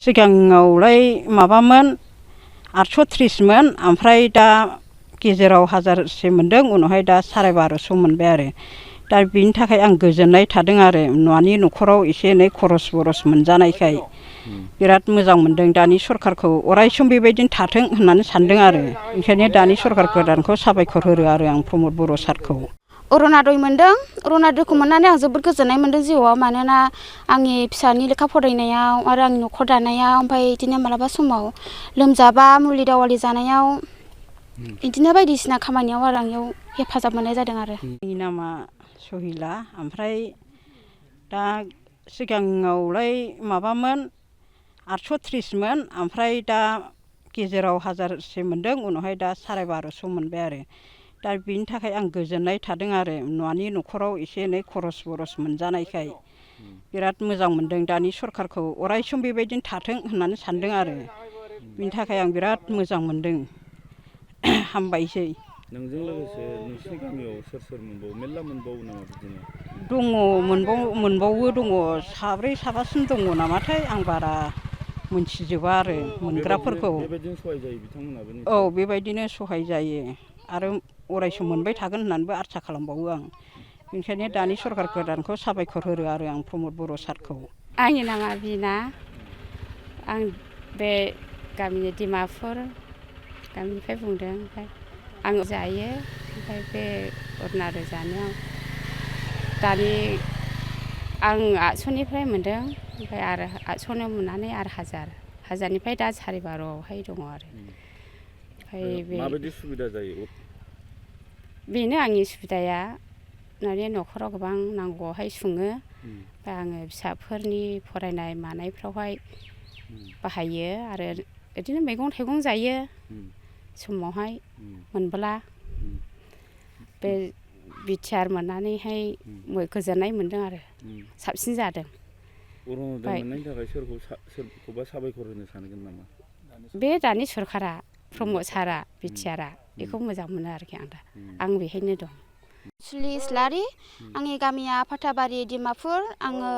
सिगाङावलाय माबामोन 830मोन ओमफ्राय दा गेजेराव 1000से मोनदों उनावहाय दा 1250 मोनबाय आरो दा बिनि थाखाय आं गोजोननाय थादों आरो न'नि न'खराव एसे एनै खरस बरस मोनजानायखाय बिराद मोजां मोनदों दानि सरखारखौ अरायसम बेबायदिनो थाथों होननानै सानदों आरो ओंखायनो दानि सरखार गोदानखौ साबायखर होरो आरो आं प्रमद बर' सारखौ अरुणादय मोनदों अरुणादयखौ मोननानै आं जोबोद गोजोननाय मोनदों जिउआव मानोना आंनि फिसानि लेखा फरायनायाव आरो आंनि न'खर दानायाव ओमफ्राय बिदिनो मालाबा समाव लोमजाबा मुलि दावालि जानायाव बिदिनो बायदिसिना खामानियाव आरो आंनियाव हेफाजाब मोननाय जादों आरो आंनि नामा सहिला ओमफ्राय दा सिगाङावलाय माबामोन 830मोन ओमफ्राय दा गेजेराव 1000से मोनदों उनावहाय दा 1250 मोनबाय आरो दा बिनि थाखाय आं गोजोननाय थादों आरो न'नि न'खराव एसे एनै खरस बरस मोनजानायखाय बिराद मोजां मोनदों दानि सरखारखौ अरायसम बेबायदिनो थाथों होननानै सानदों आरो बिनि थाखाय आं बिराद मोजां मोनदों हामबायसै नोंजों लोगोसे नोंसिनि गामियाव सोर मोनबावो मेल्ला मोनबावो नामा बिदिनो दङ मोनबावो दङ साब्रै साबासिम दङ नामाथाय आं बारा मोनथिजोबा आरो मोनग्राफोरखौ बेबायदिनो सहाय जायो बिथांमोनाबो औ बेबायदिनो सहाय जायो आरो अरायसम मोनबाय थागोन होननानैबो आसा खालामबावो आं बेनिखायनो दानि सरखार गोदानखौ साबायखर होरो आरो आं प्रमद बर' सारखौ आंनि नामा बिना आं बे गामिनि डिमापुर गामिनिफ्राय बुंदों ओमफ्राय आं जायो ओमफ्राय बे अरुणादय जानायाव दानि आं 800निफ्राय मोनदों ओमफ्राय आरो 800 मोननानै आरो 1000निफ्राय दा 1250आवहाय दङ आरो ओमफ्राय बे माबायदि सुबिदा जायो बेनो आंनि सुबिदाया माने न'खराव गोबां नांगौआवहाय सुङो ओमफ्राय आङो फिसाफोरनि फरायनाय मानायफ्रावहाय बाहायो आरो बिदिनो मैगं थाइगं जायो समावहाय मोनब्ला बे बिटिआर मोननानैहाय गोजोननाय मोनदों आरो साबसिन जादों अरुणादय मोननायनि थाखाय सोरखौबा साबायखर होनो सानगोन नामा बे दानि सरखारा प्रमद सारा बिटिआरआ बेखौ मोजां मोनो आरोखि आं दा आं बेहायनो दं सुलि इस्लारि आंनि गामिया फाथाबारि डिमापुर आङो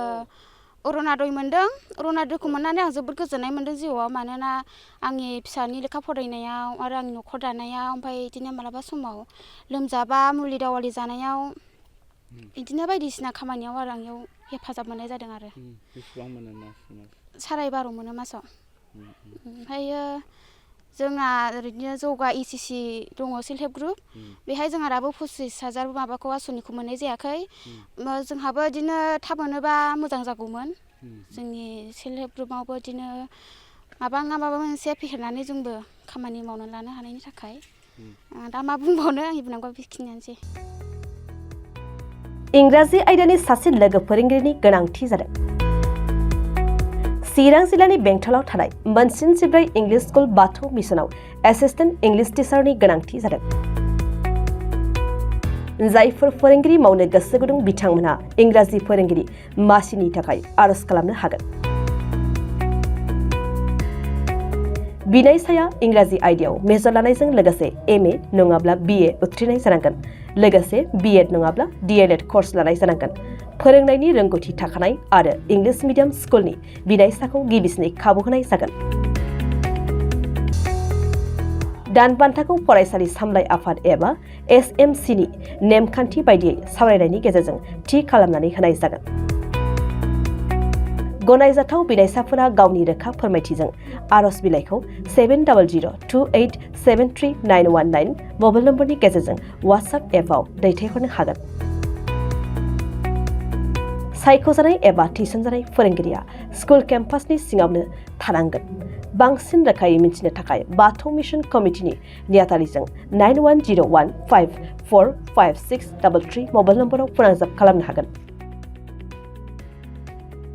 अरुणादय मोनदों अरुणादयखौ मोननानै आं जोबोद गोजोननाय मोनदों जिउआव मानोना आंनि फिसानि लेखा फरायनायाव आरो आंनि न'खर दानायाव ओमफ्राय बिदिनो मालाबा समाव लोमजाबा मुलि दावालि जानायाव बिदिनो बायदिसिना खामानियाव आरो आंनियाव हेफाजाब मोननाय जादों आरो बेसेबां मोनो मास 12.5 मोनो मासाव ओमफ्रायो जोंना ओरैनो जौगा इसिसि दङ सेल्फ हेल्प ग्रुप बेहाय जोंहा दाबो 25,000 माबाखौ आसनिखौ मोननाय जायाखै जोंहाबो बिदिनो थाब मोनोबा मोजां जागौमोन जोंनि सेल्फ हेल्प ग्रुपआवबो बिदिनो माबा मोनसे फेहेरनानै जोंबो खामानि मावनानै लानो हानायनि थाखाय दा मा बुंबावनो आंनि बुंनांगौआ बेखिनियानोसै इंराजि आयदानि सासे लोगो फोरोंगिरिनि गोनांथि जादों चिरां जिल्लानि बेंटलाव थानाय मोनसिन 14 इंलिश स्कुल बाथौ मिसनाव एसिस्टेंट इंलिश टीचारनि गोनांथि जादों जायफोर फोरोंगिरि मावनो गोसो गुदुं बिथांमोनहा इंराजि फोरोंगिरि मासिनि थाखाय आरज खालामनो हागोन बिनायसाया इंराजि आयदायाव मेजर लानायजों लोगोसे एमए नङाब्ला बिए उथ्रिनाय जानांगोन लोगोसे बिएड नङाब्ला डीएलएड कर्स लानाय जानांगोन फोरोंनायनि रोंगौथि थाखानाय आरो इंलिश मिडियाम स्कुलनि बिनायसाखौ गिबिसिनै खाबु होनाय जागोन दानबान्थाखौ फरायसालि सामलाय आफाद एबा एसएमसीनि नेमखान्थि बायदियै सावरायनायनि गेजेरजों थि खालामनानै होनाय जागोन गनायजाथाव बिनायसाफोरा गावनि रोखा फोरमायथिजों आरज बिलाइखौ 7002873919 मबाइल नम्बरनि गेजेरजों वाट्सएप एपआव दैथायहरनो हागोन सायख'जानाय एबा थिसनजानाय फोरोंगिरिया स्कुल केम्पासनि सिङावनो थानांगोन बांसिन रोखायै मिथिनो थाखाय बाथौ मिशन कमिटिनि नेहाथारिजों 9101545633 मबाइल नम्बराव फोनांजाब खालामनो हागोन